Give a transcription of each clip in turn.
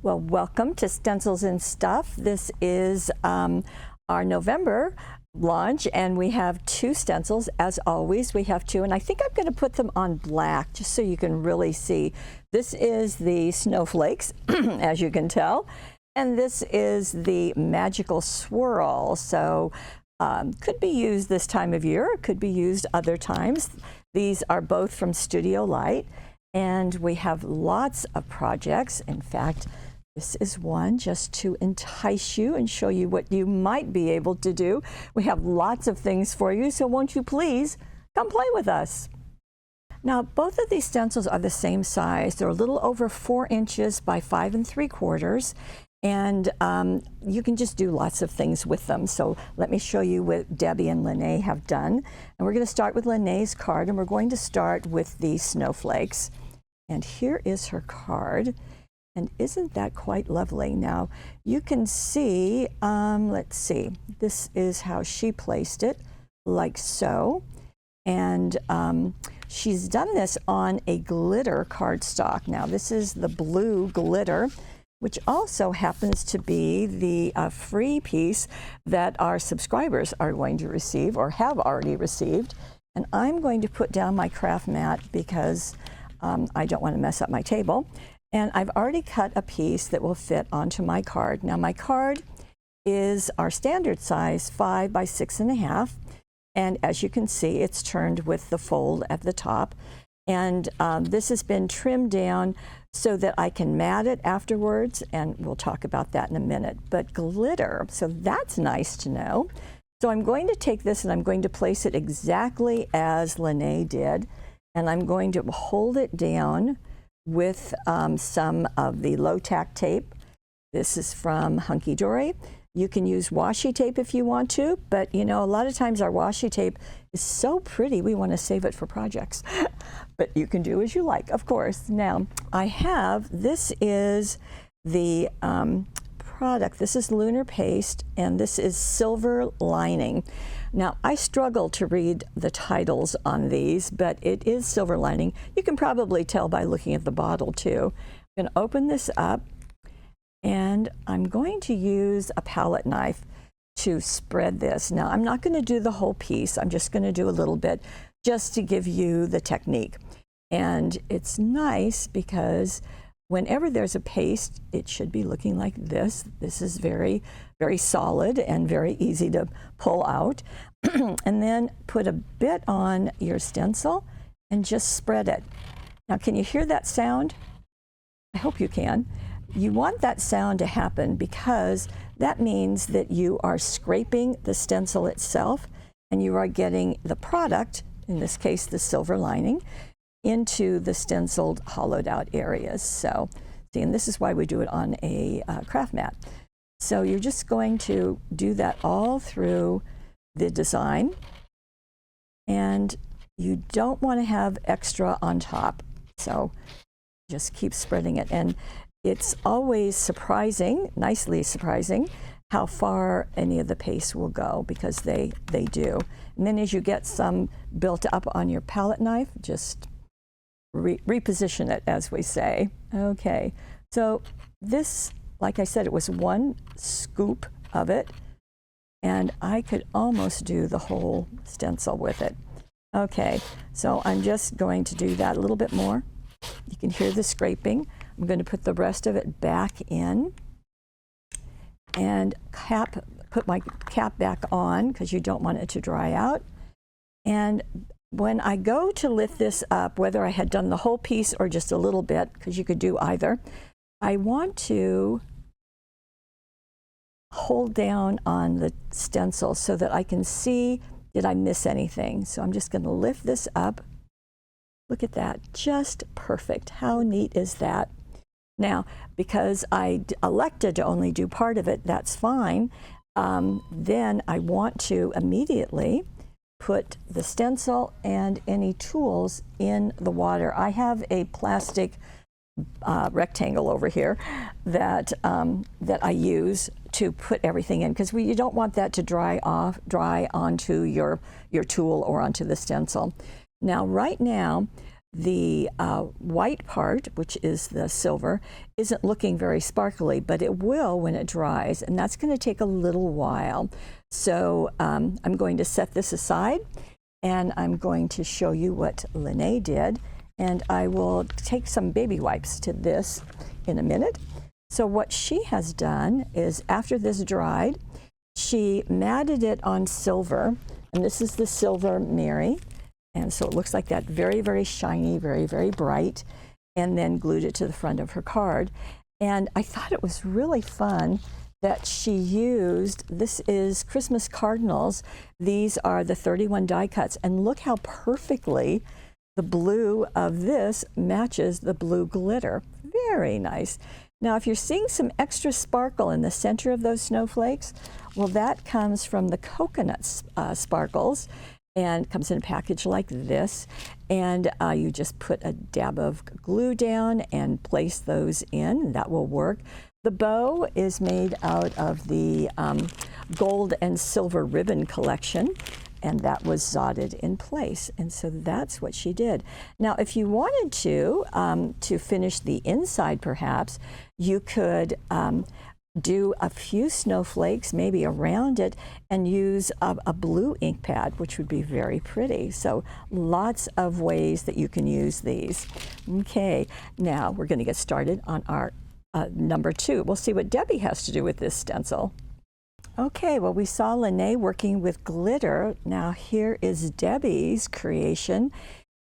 Well, welcome to Stencils and Stuff. This is our November launch, and we have two stencils. As always, we have two, and I think I'm going to put them on black just so you can really see. This is the Snowflakes, as you can tell, and this is the Magical Swirl. So could be used this time of year, could be used other times. These are both from Studio Light, and we have lots of projects. In fact, this is one just to entice you and show you what you might be able to do. We have lots of things for you, so won't you please come play with us? Now, both of these stencils are the same size. They're a little over 4 inches by 5 3/4, and you can just do lots of things with them. So let me show you what Debbie and Lene have done. And we're going to start with Lene's card, and we're going to start with the Snowflakes. And here is her card. And isn't that quite lovely? Now, you can see, let's see, this is how she placed it, like so. And she's done this on a glitter cardstock. Now, this is the blue glitter, which also happens to be the free piece that our subscribers are going to receive or have already received. And I'm going to put down my craft mat because I don't want to mess up my table. And I've already cut a piece that will fit onto my card. Now, my card is our standard size, 5 by 6 1/2. And as you can see, it's turned with the fold at the top. And this has been trimmed down so that I can mat it afterwards, and we'll talk about that in a minute. But glitter, so that's nice to know. So I'm going to take this and I'm going to place it exactly as Lene did, and I'm going to hold it down with some of the low-tack tape. This is from Hunky Dory. You can use washi tape if you want to, but you know, a lot of times our washi tape is so pretty we want to save it for projects. But you can do as you like, of course. Now, I have, this is the product. This is Lunar Paste, and this is Silver Lining. Now, I struggle to read the titles on these, but it is Silver Lining. You can probably tell by looking at the bottle, too. I'm going to open this up, and I'm going to use a palette knife to spread this. Now, I'm not going to do the whole piece. I'm just going to do a little bit just to give you the technique. And it's nice because whenever there's a paste, it should be looking like this. This is very, very solid and very easy to pull out. And then put a bit on your stencil and just spread it. Now, can you hear that sound? I hope you can. You want that sound to happen because that means that you are scraping the stencil itself and you are getting the product, in this case the silver lining, into the stenciled hollowed out areas. So, see, and this is why we do it on a craft mat. So you're just going to do that all through the design, and you don't want to have extra on top. So just keep spreading it. And it's always surprising, nicely surprising, how far any of the paste will go, because they do. And then as you get some built up on your palette knife, just reposition it, as we say. Okay, so this, like I said, it was 1 scoop of it, and I could almost do the whole stencil with it. Okay, so I'm just going to do that a little bit more. You can hear the scraping. I'm going to put the rest of it back in and put my cap back on because you don't want it to dry out. And when I go to lift this up, whether I had done the whole piece or just a little bit, because you could do either, I want to hold down on the stencil so that I can see, did I miss anything? So I'm just going to lift this up. Look at that, just perfect. How neat is that? Now, because I elected to only do part of it, that's fine. Then I want to immediately put the stencil and any tools in the water. I have a plastic rectangle over here that I use to put everything in, because you don't want that to dry onto your tool or onto the stencil. Now, right now, the white part, which is the silver, isn't looking very sparkly, but it will when it dries, and that's going to take a little while. So I'm going to set this aside, and I'm going to show you what Lene did, and I will take some baby wipes to this in a minute. So what she has done is, after this dried, she matted it on silver, and this is the silver Mary. And so it looks like that, very, very shiny, very, very bright, and then glued it to the front of her card. And I thought it was really fun that she used, this is Christmas cardinals. These are the 31 die cuts, and look how perfectly the blue of this matches the blue glitter. Very nice. Now, if you're seeing some extra sparkle in the center of those snowflakes, well, that comes from the coconut sparkles, and comes in a package like this, and you just put a dab of glue down and place those in. That will work. The bow is made out of the gold and silver ribbon collection, and that was zotted in place, and so that's what she did. Now, if you wanted to finish the inside, perhaps you could do a few snowflakes maybe around it and use a blue ink pad, which would be very pretty. So lots of ways that you can use these. Okay, now we're going to get started on our number 2. We'll see what Debbie has to do with this stencil. Okay, well, we saw Lene working with glitter. Now here is Debbie's creation.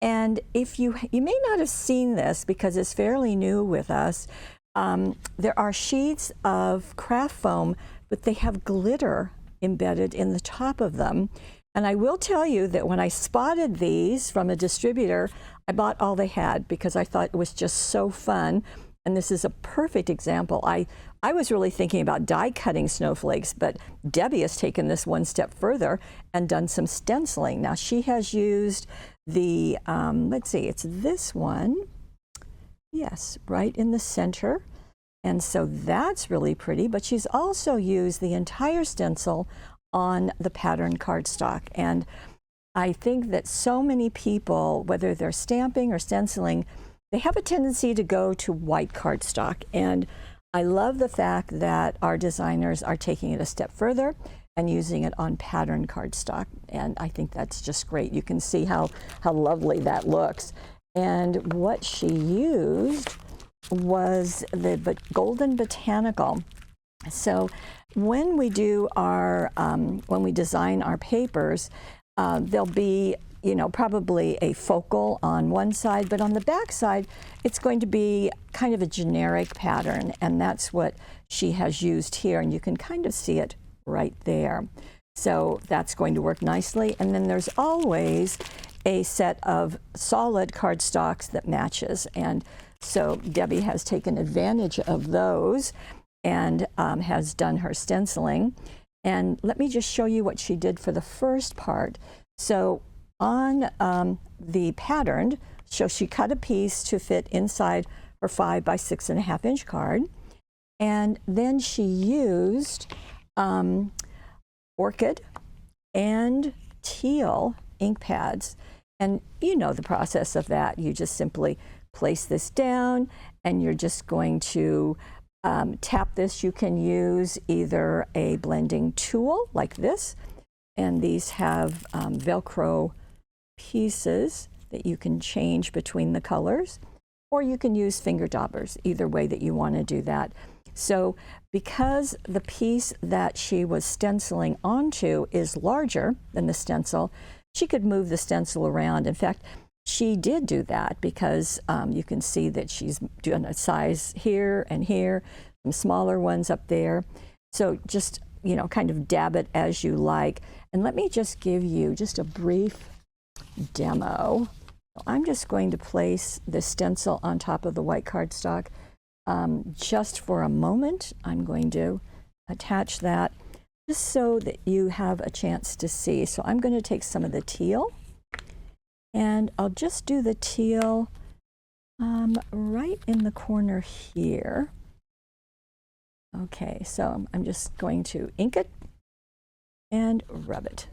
And if you may not have seen this because it's fairly new with us, there are sheets of craft foam, but they have glitter embedded in the top of them. And I will tell you that when I spotted these from a distributor, I bought all they had because I thought it was just so fun. And this is a perfect example. I was really thinking about die cutting snowflakes, but Debbie has taken this one step further and done some stenciling. Now she has used the, let's see, it's this one. Yes, right in the center. And so that's really pretty, but she's also used the entire stencil on the pattern cardstock. And I think that so many people, whether they're stamping or stenciling, they have a tendency to go to white cardstock. And I love the fact that our designers are taking it a step further and using it on pattern cardstock. And I think that's just great. You can see how lovely that looks. And what she used was the golden botanical. So when we do our, when we design our papers, there'll be, you know, probably a focal on one side, but on the back side, it's going to be kind of a generic pattern. And that's what she has used here. And you can kind of see it right there. So that's going to work nicely. And then there's always a set of solid cardstocks that matches. And so Debbie has taken advantage of those and has done her stenciling. And let me just show you what she did for the first part. So on the pattern, so she cut a piece to fit inside her 5 by 6.5 inch card. And then she used orchid and teal ink pads. And you know the process of that. You just simply place this down and you're just going to tap this. You can use either a blending tool like this, and these have Velcro pieces that you can change between the colors, or you can use finger daubers, either way that you want to do that. So because the piece that she was stenciling onto is larger than the stencil, she could move the stencil around. In fact, she did do that because you can see that she's doing a size here and here, some smaller ones up there. So just, you know, kind of dab it as you like. And let me just give you just a brief demo. I'm just going to place the stencil on top of the white cardstock just for a moment. I'm going to attach that just so that you have a chance to see. So I'm going to take some of the teal, and I'll just do the teal right in the corner here. Okay, so I'm just going to ink it and rub it.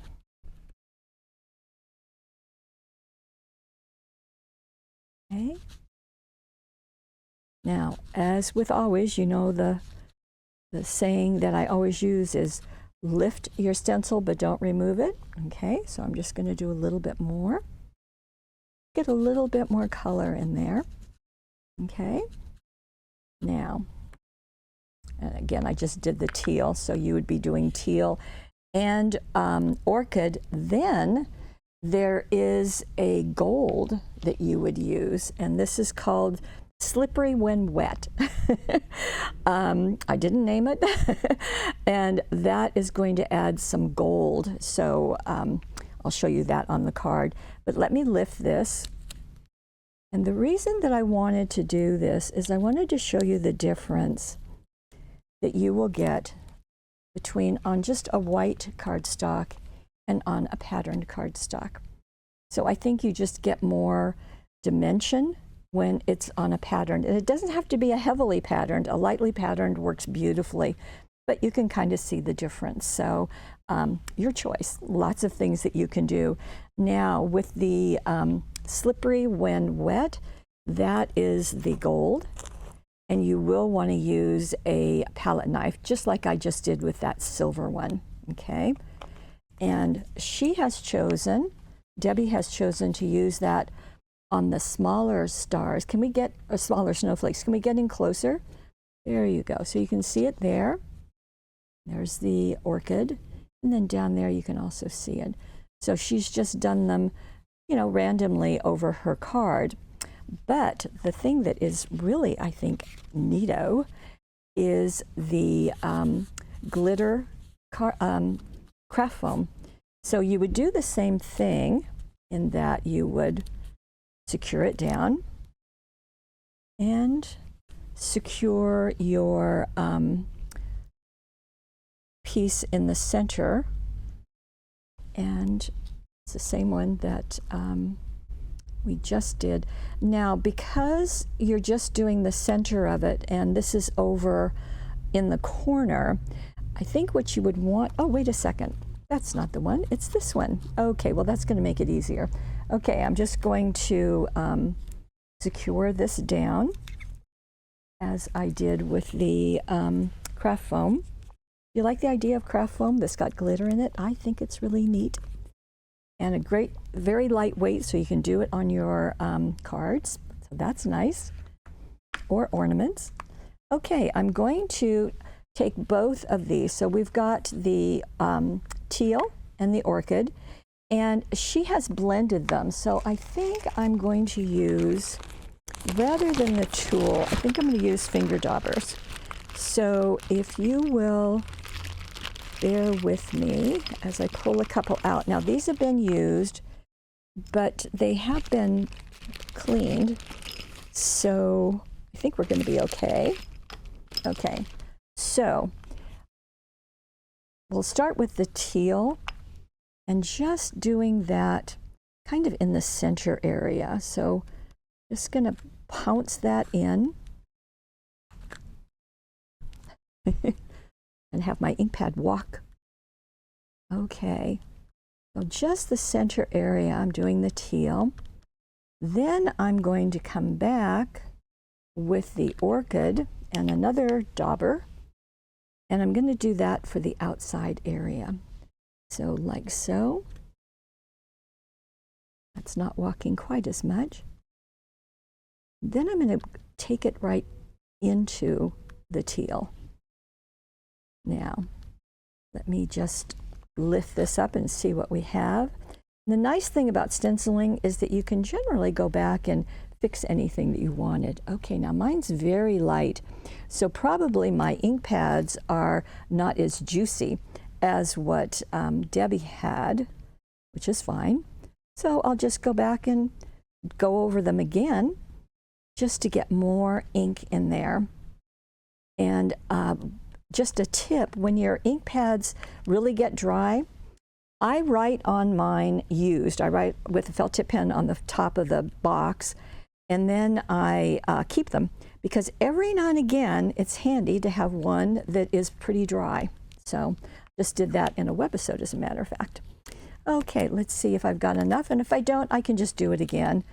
Okay. Now, as with always, you know the saying that I always use is lift your stencil but don't remove it. Okay, so I'm just going to do a little bit more. Get a little bit more color in there. Okay. Now, and again, I just did the teal, so you would be doing teal and orchid. Then there is a gold that you would use, and this is called Slippery When Wet. I didn't name it, and that is going to add some gold. So I'll show you that on the card. But let me lift this. And the reason that I wanted to do this is I wanted to show you the difference that you will get between on just a white cardstock and on a patterned cardstock. So I think you just get more dimension when it's on a pattern. And it doesn't have to be a heavily patterned. A lightly patterned works beautifully, but you can kind of see the difference. So your choice, lots of things that you can do. Now with the Slippery When Wet, that is the gold. And you will want to use a palette knife, just like I just did with that silver one, okay? And she has chosen, Debbie has chosen to use that on the smaller stars. Can we get, or smaller snowflakes, can we get in closer? There you go. So you can see it there. There's the orchid. And then down there you can also see it. So she's just done them, you know, randomly over her card. But the thing that is really, I think, neato is the glitter craft foam. So you would do the same thing in that you would secure it down and secure your piece in the center. And it's the same one that we just did. Now, because you're just doing the center of it and this is over in the corner, I think what you would want, oh, wait a second. That's not the one, it's this one. Okay, well, that's gonna make it easier. Okay, I'm just going to secure this down as I did with the craft foam. You like the idea of craft foam that's got glitter in it? I think it's really neat. And a great, very lightweight, so you can do it on your cards. So that's nice. Or ornaments. Okay, I'm going to take both of these. So we've got the teal and the orchid, and she has blended them. So I think I'm going to use, rather than the tool, I think I'm going to use finger daubers. So if you will bear with me as I pull a couple out. Now these have been used, but they have been cleaned, so I think we're going to be okay. Okay, so we'll start with the teal and just doing that kind of in the center area. So just going to pounce that in. And have my ink pad walk. Okay, so just the center area, I'm doing the teal. Then I'm going to come back with the orchid and another dauber, and I'm going to do that for the outside area. So like so. That's not walking quite as much. Then I'm going to take it right into the teal. Now, let me just lift this up and see what we have. The nice thing about stenciling is that you can generally go back and fix anything that you wanted. Okay, now mine's very light, so probably my ink pads are not as juicy as what Debbie had, which is fine. So I'll just go back and go over them again just to get more ink in there. And just a tip, when your ink pads really get dry, I write on mine used. I write with a felt tip pen on the top of the box, and then I keep them because every now and again it's handy to have one that is pretty dry. So just did that in a webisode, as a matter of fact. Okay, let's see if I've got enough, and if I don't, I can just do it again.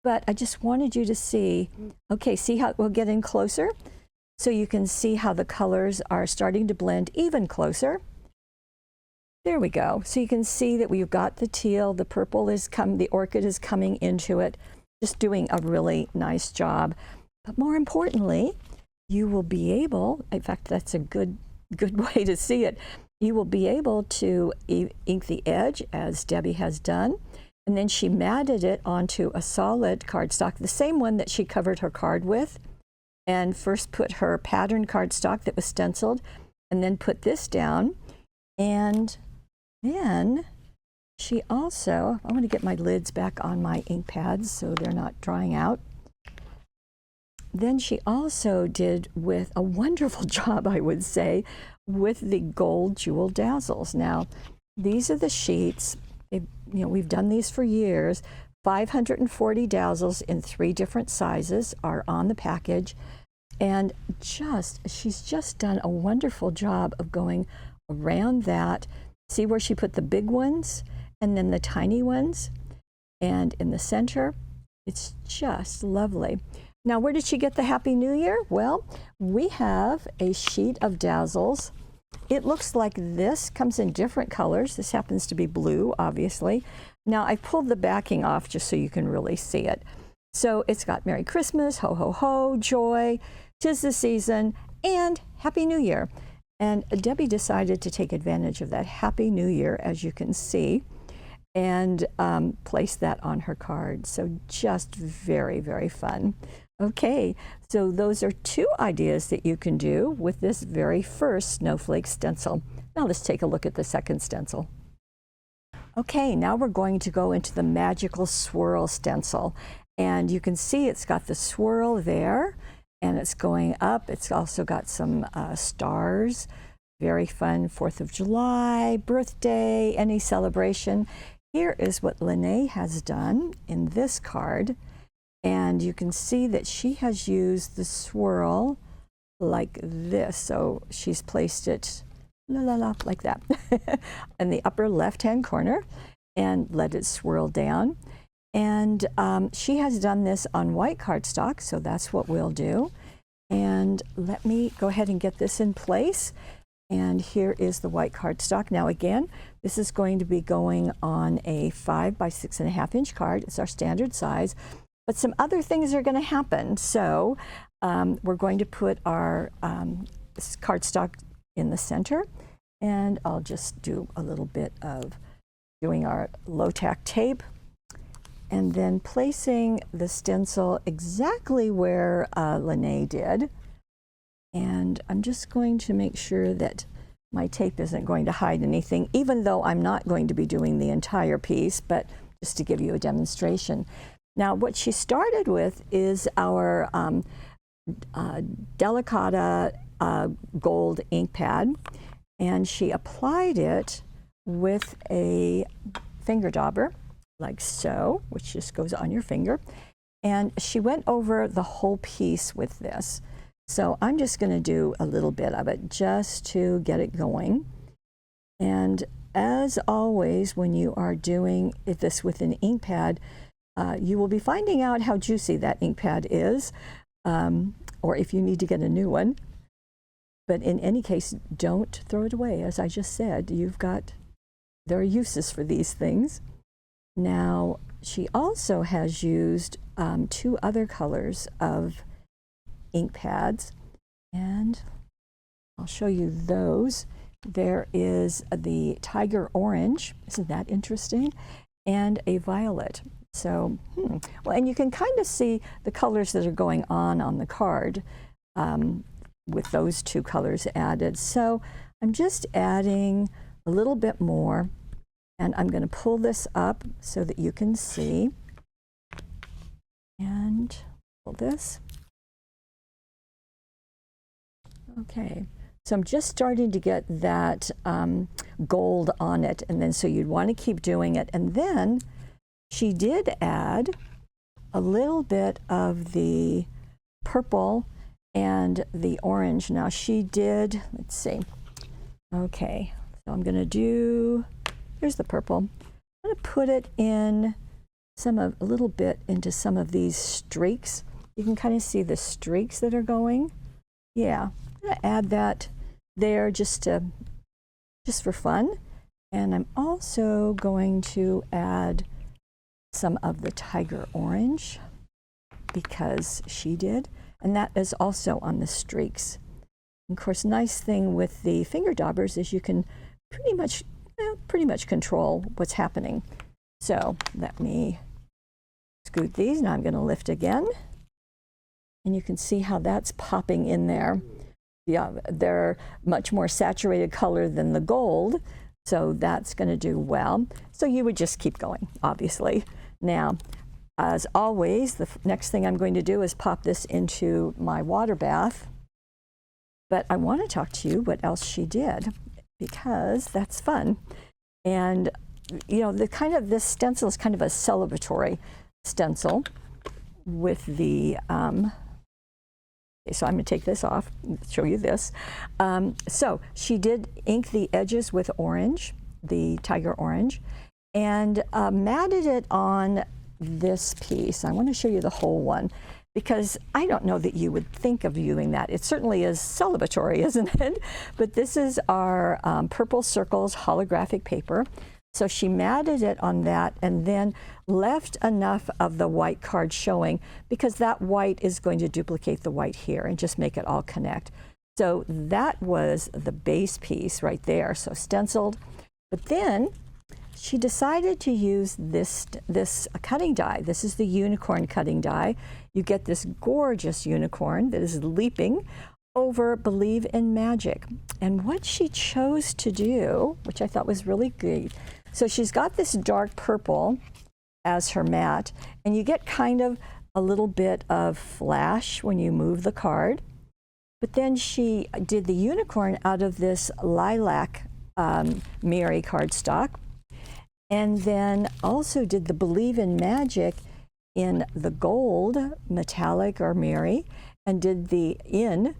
but I just wanted you to see, okay, see how we'll get in closer? So you can see how the colors are starting to blend even closer. There we go. So you can see that we've got the teal, the purple is the orchid is coming into it, just doing a really nice job. But more importantly, you will be able, in fact, that's a good way to see it. You will be able to ink the edge as Debbie has done. And then she matted it onto a solid cardstock, the same one that she covered her card with. And first put her pattern cardstock that was stenciled, and then put this down. And then she also, I want to get my lids back on my ink pads so they're not drying out. Then she also did with a wonderful job, I would say, with the gold jewel dazzles. Now, these are the sheets. We've done these for years. 540 dazzles in 3 different sizes are on the package. And she's just done a wonderful job of going around that. See where she put the big ones and then the tiny ones? And in the center, it's just lovely. Now, where did she get the Happy New Year? Well, we have a sheet of dazzles. It looks like this, comes in different colors. This happens to be blue, obviously. Now, I pulled the backing off just so you can really see it. So it's got Merry Christmas, Ho, Ho, Ho, Joy, 'Tis the Season, and Happy New Year. And Debbie decided to take advantage of that Happy New Year, as you can see, and place that on her card. So just very, very fun. Okay, so those are 2 ideas that you can do with this very first Snowflake stencil. Now let's take a look at the second stencil. Okay, now we're going to go into the magical swirl stencil. And you can see it's got the swirl there, and it's going up. It's also got some stars. Very fun, 4th of July, birthday, any celebration. Here is what Lene has done in this card. And you can see that she has used the swirl like this. So she's placed it like that in the upper left-hand corner and let it swirl down. And she has done this on white cardstock, so that's what we'll do. And let me go ahead and get this in place. And here is the white cardstock. Now again, this is going to be going on a 5 by 6.5 inch card. It's our standard size. But some other things are going to happen. So we're going to put our cardstock in the center. And I'll just do a little bit of doing our low-tack tape. And then placing the stencil exactly where Lene did. And I'm just going to make sure that my tape isn't going to hide anything, even though I'm not going to be doing the entire piece, but just to give you a demonstration. Now, what she started with is our Delicata gold ink pad, and she applied it with a finger dauber, like so, which just goes on your finger. And she went over the whole piece with this. So I'm just going to do a little bit of it just to get it going. And as always, when you are doing this with an ink pad, you will be finding out how juicy that ink pad is, or if you need to get a new one. But in any case, don't throw it away. As I just said, there are uses for these things. Now, she also has used 2 other colors of ink pads, and I'll show you those. There is the tiger orange, isn't that interesting, and a violet. So, well, and you can kind of see the colors that are going on the card with those 2 colors added. So I'm just adding a little bit more, and I'm going to pull this up so that you can see, and pull this. Okay, so I'm just starting to get that gold on it, and then so you'd want to keep doing it. And then she did add a little bit of the purple and the orange. Now she did, let's see. Okay, so I'm going to do, here's the purple. I'm going to put it in a little bit into some of these streaks. You can kind of see the streaks that are going. Yeah, I'm gonna add that there just for fun. And I'm also going to add some of the tiger orange because she did, and that is also on the streaks. And of course, nice thing with the finger daubers is you can pretty much control what's happening. So let me scoot these. Now I'm going to lift again, and you can see how that's popping in there. Yeah, they're much more saturated color than the gold, so that's going to do well. So you would just keep going, obviously. Now, as always, the next thing I'm going to do is pop this into my water bath. But I want to talk to you what else she did, because that's fun. And you know, this stencil is kind of a celebratory stencil with the so I'm going to take this off and show you this. So she did ink the edges with orange, the tiger orange, and matted it on this piece. I want to show you the whole one because I don't know that you would think of viewing that. It certainly is celebratory, isn't it? But this is our Purple Circles holographic paper. So she matted it on that and then left enough of the white card showing because that white is going to duplicate the white here and just make it all connect. So that was the base piece right there, so stenciled. But then she decided to use this cutting die. This is the unicorn cutting die. You get this gorgeous unicorn that is leaping over Believe in Magic. And what she chose to do, which I thought was really good, so she's got this dark purple as her mat, and you get kind of a little bit of flash when you move the card. But then she did the unicorn out of this lilac Mary cardstock, and then also did the Believe in Magic in the gold metallic or Mary, and did the in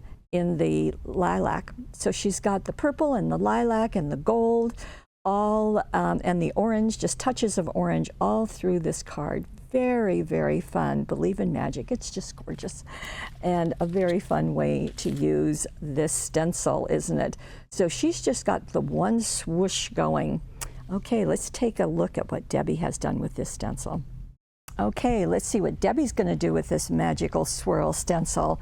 the lilac. So she's got the purple and the lilac and the gold all and the orange, just touches of orange all through this card. Very, very fun. Believe in Magic. It's just gorgeous and a very fun way to use this stencil, isn't it? So she's just got the one swoosh going. Okay, let's take a look at what Debbie has done with this stencil. Okay, let's see what Debbie's going to do with this magical swirl stencil.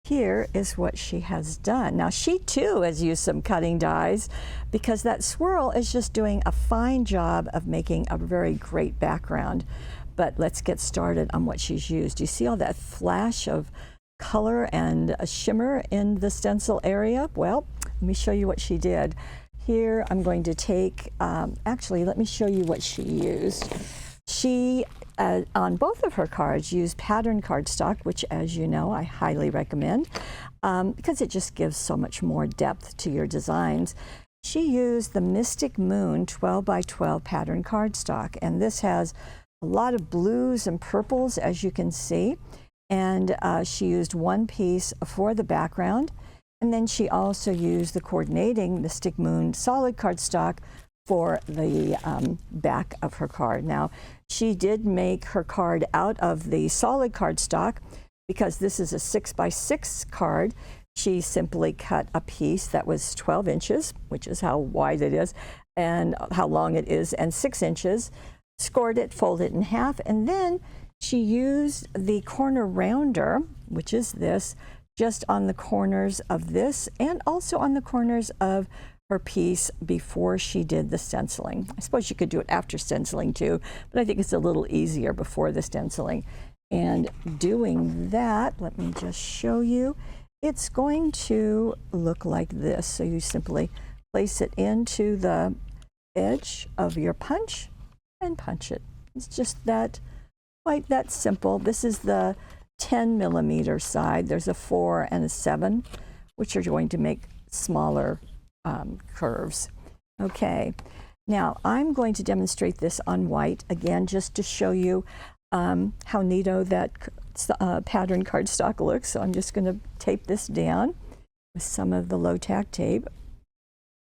Here is what she has done. Now she too has used some cutting dies because that swirl is just doing a fine job of making a very great background. But let's get started on what she's used. You see all that flash of color and a shimmer in the stencil area? Well, let me show you what she did. Here I'm going to take, actually let me show you what she used. She, on both of her cards, used pattern cardstock, which as you know, I highly recommend because it just gives so much more depth to your designs. She used the Mystic Moon 12 by 12 pattern cardstock, and this has a lot of blues and purples, as you can see. And she used one piece for the background, and then she also used the coordinating Mystic Moon solid cardstock for the back of her card. Now, she did make her card out of the solid cardstock because this is a 6 by 6 card. She simply cut a piece that was 12 inches, which is how wide it is, and how long it is, and 6 inches, scored it, folded it in half, and then she used the corner rounder, which is this, just on the corners of this and also on the corners of her piece before she did the stenciling. I suppose you could do it after stenciling too, but I think it's a little easier before the stenciling. And doing that, let me just show you, it's going to look like this. So you simply place it into the edge of your punch and punch it. It's just that, quite that simple. This is the 10 millimeter side. There's a 4 and a 7, which are going to make smaller curves. Okay, now I'm going to demonstrate this on white again, just to show you how neato that pattern cardstock looks. So I'm just going to tape this down with some of the low tack tape.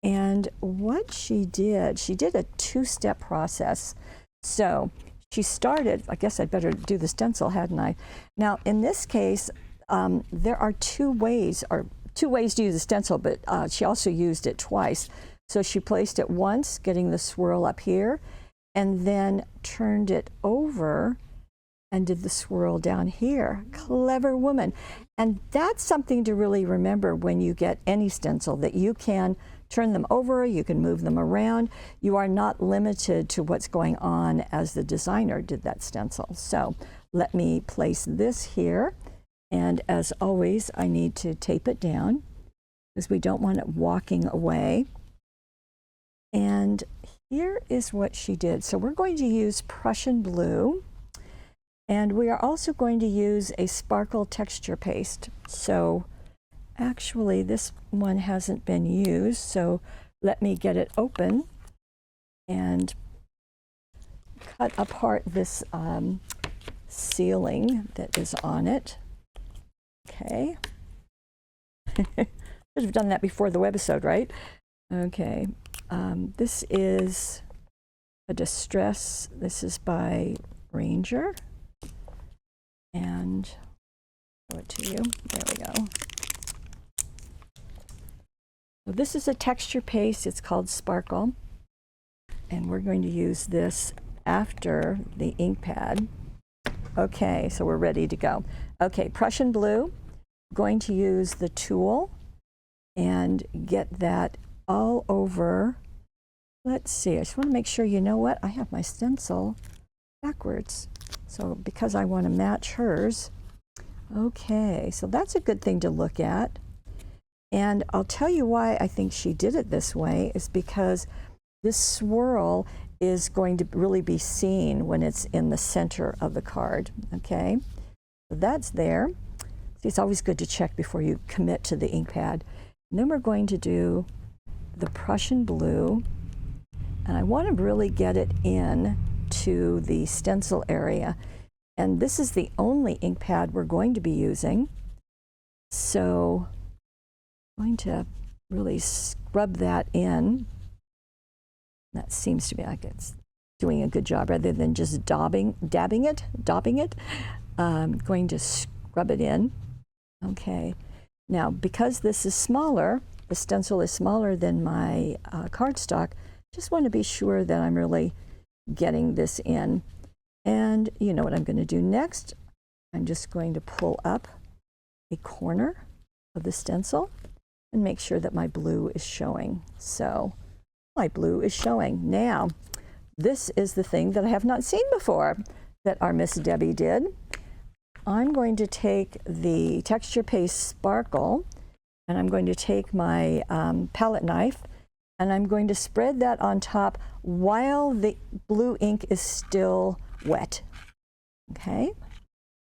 And what she did a two-step process. So she started, I guess I'd better do the stencil, hadn't I? Now, in this case, there are two ways to use a stencil, but she also used it twice. So she placed it once, getting the swirl up here, and then turned it over and did the swirl down here. Clever woman. And that's something to really remember when you get any stencil, that you can turn them over, you can move them around. You are not limited to what's going on as the designer did that stencil. So let me place this here. And as always, I need to tape it down because we don't want it walking away. And here is what she did. So we're going to use Prussian blue. And we are also going to use a sparkle texture paste. So actually this one hasn't been used, so let me get it open and cut apart this ceiling that is on it. Okay. Should have done that before the webisode, right? Okay. This is a Distress. This is by Ranger. And show it to you. There we go. So this is a texture paste. It's called Sparkle. And we're going to use this after the ink pad. Okay, so we're ready to go. Okay, Prussian blue. Going to use the tool and get that all over. Let's see, I just want to make sure, you know what? I have my stencil backwards. So because I want to match hers. Okay, so that's a good thing to look at. And I'll tell you why I think she did it this way is because this swirl is going to really be seen when it's in the center of the card. Okay, so that's there. See, it's always good to check before you commit to the ink pad. And then we're going to do the Prussian blue. And I want to really get it in to the stencil area. And this is the only ink pad we're going to be using. So I'm going to really scrub that in. That seems to be like it's doing a good job rather than just dabbing it. I'm going to scrub it in. Okay. Now, because this is smaller, the stencil is smaller than my cardstock, just want to be sure that I'm really getting this in. And you know what I'm going to do next? I'm just going to pull up a corner of the stencil and make sure that my blue is showing. So my blue is showing. Now, this is the thing that I have not seen before that our Miss Debbie did. I'm going to take the texture paste Sparkle, and I'm going to take my palette knife, and I'm going to spread that on top while the blue ink is still wet. Okay?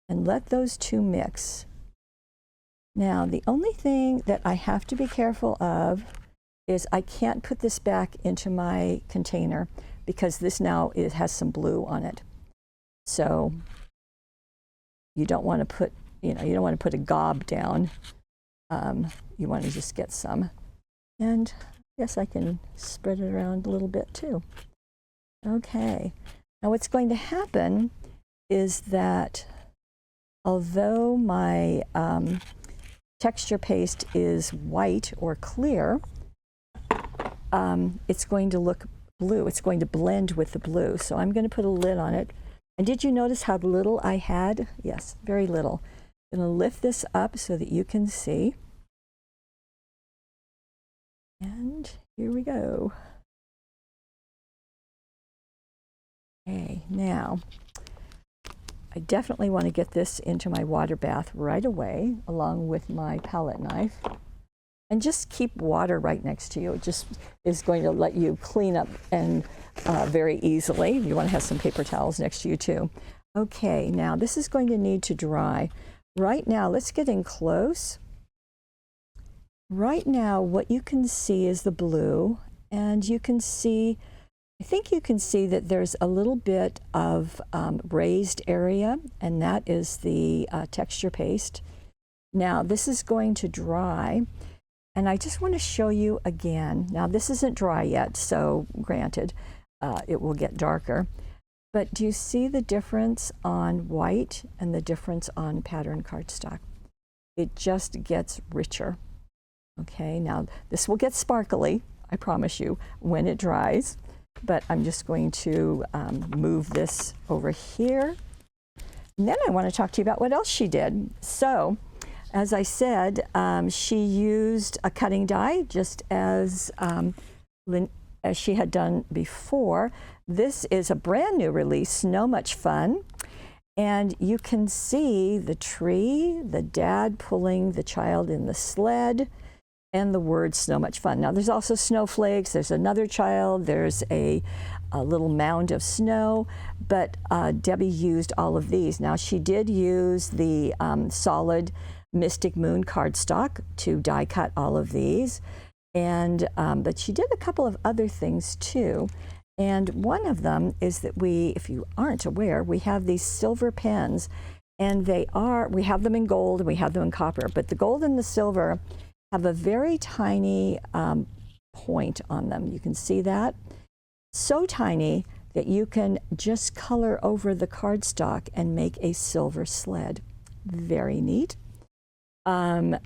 And let those two mix. Now, the only thing that I have to be careful of is I can't put this back into my container because this now has some blue on it. So you don't want to put, you don't want to put a gob down. You want to just get some. And yes, I can spread it around a little bit too. Okay. Now what's going to happen is that although my texture paste is white or clear, it's going to look blue. It's going to blend with the blue. So I'm going to put a lid on it. And did you notice how little I had? Yes, very little. I'm going to lift this up so that you can see. And here we go. Okay, now I definitely want to get this into my water bath right away, along with my palette knife. And just keep water right next to you. It just is going to let you clean up and very easily. You want to have some paper towels next to you too. Okay, now this is going to need to dry. Right now, let's get in close. Right now, what you can see is the blue, and you can see, I think you can see that there's a little bit of raised area, and that is the texture paste. Now, this is going to dry. And I just want to show you again. Now, this isn't dry yet, so granted, it will get darker. But do you see the difference on white and the difference on pattern cardstock? It just gets richer. Okay, now this will get sparkly, I promise you, when it dries. But I'm just going to move this over here. And then I want to talk to you about what else she did. So, as I said, she used a cutting die just as she had done before. This is a brand new release, Snow Much Fun. And you can see the tree, the dad pulling the child in the sled, and the word Snow Much Fun. Now there's also snowflakes, there's another child, there's a little mound of snow, but Debbie used all of these. Now she did use the solid Mystic Moon cardstock to die cut all of these, and but she did a couple of other things too. And one of them is that we, if you aren't aware, we have these silver pens, and we have them in gold and we have them in copper, but the gold and the silver have a very tiny point on them. You can see that. So tiny that you can just color over the cardstock and make a silver sled. Very neat. And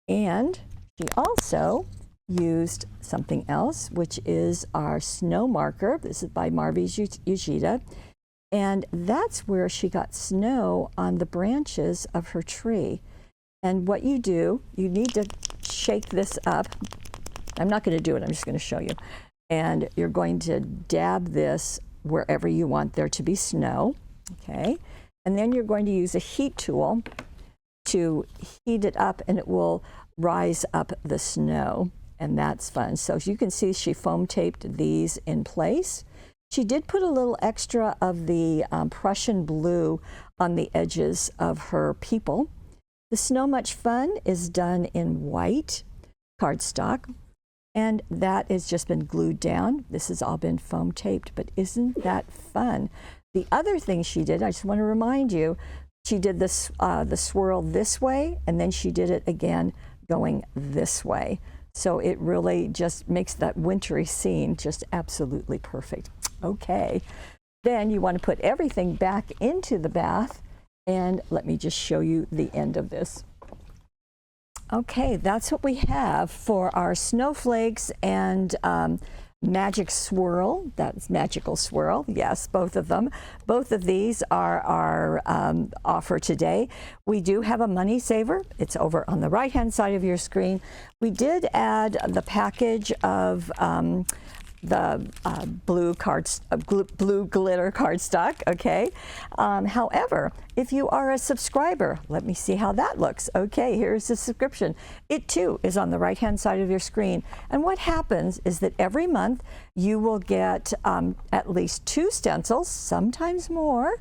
she also used something else, which is our snow marker. This is by Marvi Yujita. And that's where she got snow on the branches of her tree. And what you do, you need to shake this up. I'm not going to do it, I'm just going to show you. And you're going to dab this wherever you want there to be snow, okay? And then you're going to use a heat tool to heat it up, and it will rise up the snow, and that's fun. So as you can see, she foam taped these in place. She did put a little extra of the Prussian blue on the edges of her people. The Snow Much Fun is done in white cardstock, and that has just been glued down. This has all been foam taped, but isn't that fun? The other thing she did, I just want to remind you, she did this, the swirl this way, and then she did it again going this way. So it really just makes that wintry scene just absolutely perfect. Okay, then you want to put everything back into the bath. And let me just show you the end of this. Okay, that's what we have for our snowflakes and magic swirl. That's magical swirl. Yes, both of them. Both of these are our offer today. We do have a money saver. It's over on the right-hand side of your screen. We did add the package of the blue glitter cardstock, okay? However, if you are a subscriber, let me see how that looks. Okay, here's the subscription. It too is on the right-hand side of your screen. And what happens is that every month you will get at least 2 stencils, sometimes more.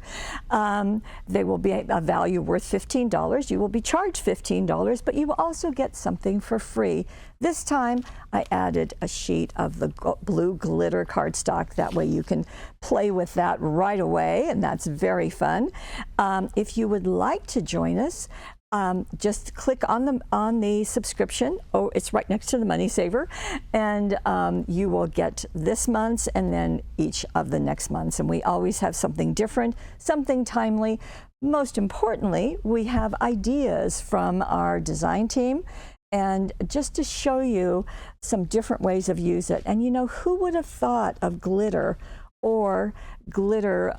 They will be a value worth $15. You will be charged $15, but you will also get something for free. This time I added a sheet of the blue glitter cardstock. That way you can play with that right away, and that's very fun. If you would like to join us, just click on the subscription. Oh, it's right next to the money saver, and you will get this month's and then each of the next months. And we always have something different, something timely. Most importantly, we have ideas from our design team. And just to show you some different ways of use it. And you know, who would have thought of glitter or glitter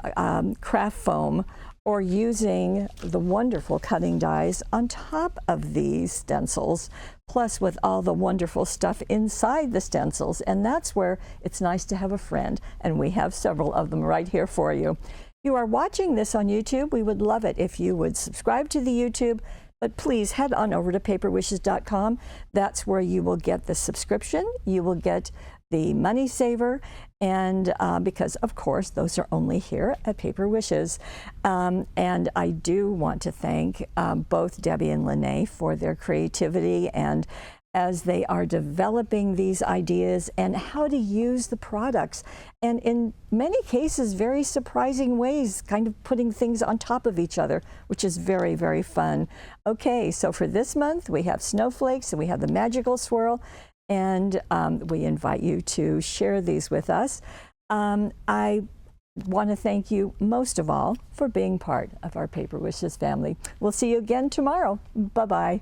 craft foam, or using the wonderful cutting dies on top of these stencils, plus with all the wonderful stuff inside the stencils. And that's where it's nice to have a friend, and we have several of them right here for you. You are watching this on YouTube. We would love it if you would subscribe to the YouTube, but please head on over to paperwishes.com. That's where you will get the subscription, you will get the money saver, and because of course those are only here at Paper Wishes. And I do want to thank both Debbie and Lene for their creativity, and as they are developing these ideas and how to use the products, and in many cases very surprising ways, kind of putting things on top of each other, which is very, very fun. Okay, so for this month we have snowflakes and we have the magical swirl, and we invite you to share these with us. I want to thank you most of all for being part of our Paper Wishes family. We'll see you again tomorrow. Bye-bye.